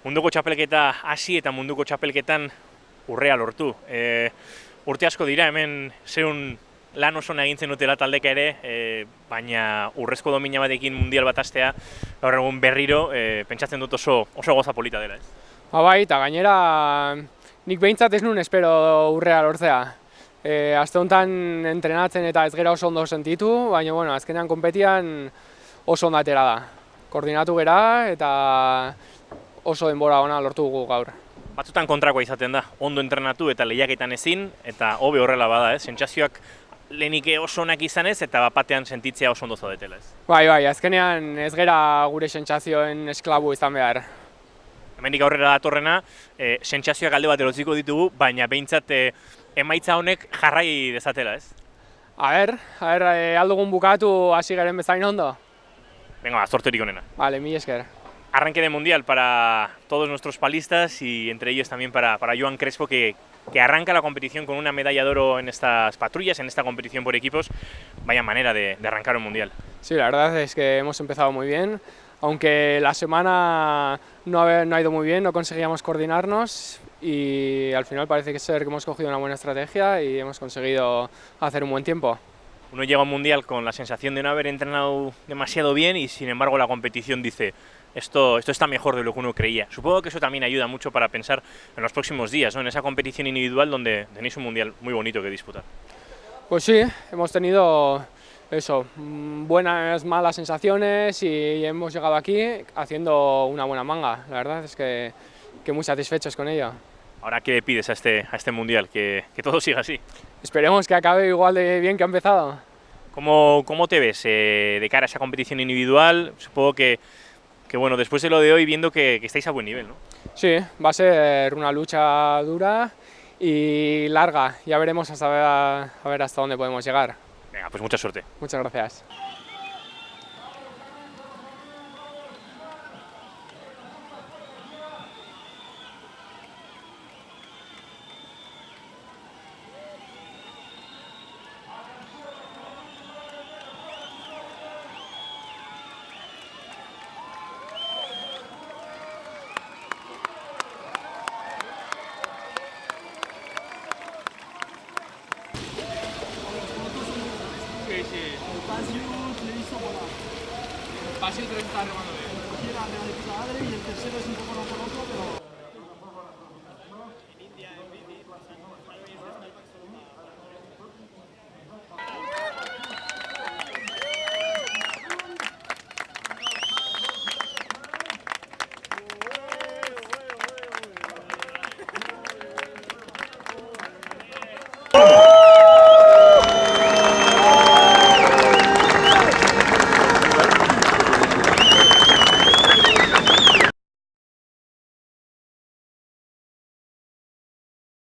Munduko txapelketa hasi eta munduko txapelketan urrea lortu. Urte asko dira hemen zeun lan oso egintzen dutela taldeka ere, baina urrezko domina batekin mundial bat hastea, gaur egun berriro, pentsatzen dut oso goza polita dela, ez? Bai, eta gainera nik behintzat ez nuen espero urrea lortzea. Aste honetan entrenatzen eta ez gera oso ondo sentitu, baina bueno, azkenean konpetian oso ondo atera da. Koordinatu gera eta oso denbora ona lortu dugu gaur. Batzutan kontrakoa izaten da, ondo entrenatu eta lehiaketan ezin, eta hobe horrela bada, ez? Sentsazioak lehenik oso onak izanez eta batean sentitzea oso ondo zaudetela, ez? Bai, azkenean ez gera gure sentsazioen esklabu izan behar. Hemendik aurrera datorrena, sentsazioak alde bat erotziko ditugu, baina behintzat emaitza honek jarrai dezatela, ez? Aldugun bukatu hasi garen bezain ondo? Venga, zorterik onena. Vale, mil esker. Arranque de mundial para todos nuestros palistas y entre ellos también para Joan Crespo, que arranca la competición con una medalla de oro en estas patrullas, en esta competición por equipos. Vaya manera de arrancar un mundial. Sí, la verdad es que hemos empezado muy bien, aunque la semana no ha ido muy bien, no conseguíamos coordinarnos y al final parece que hemos cogido una buena estrategia y hemos conseguido hacer un buen tiempo. Uno llega a un mundial con la sensación de no haber entrenado demasiado bien y sin embargo la competición dice esto está mejor de lo que uno creía. Supongo que eso también ayuda mucho para pensar en los próximos días, ¿no? En esa competición individual donde tenéis un mundial muy bonito que disputar. Pues sí, hemos tenido buenas, malas sensaciones y hemos llegado aquí haciendo una buena manga. La verdad es que muy satisfechos con ello. Ahora, ¿qué le pides a este mundial? Que todo siga así. Esperemos que acabe igual de bien que ha empezado. ¿Cómo te ves de cara a esa competición individual? Supongo que bueno, después de lo de hoy, viendo que estáis a buen nivel, ¿no? Sí, va a ser una lucha dura y larga. Ya veremos a ver hasta dónde podemos llegar. Venga, pues mucha suerte. Muchas gracias. Sí. El Pasius le hizo volar. Pasius está remando bien. Quiera de la puta madre y el tercero es un poco loco, pero...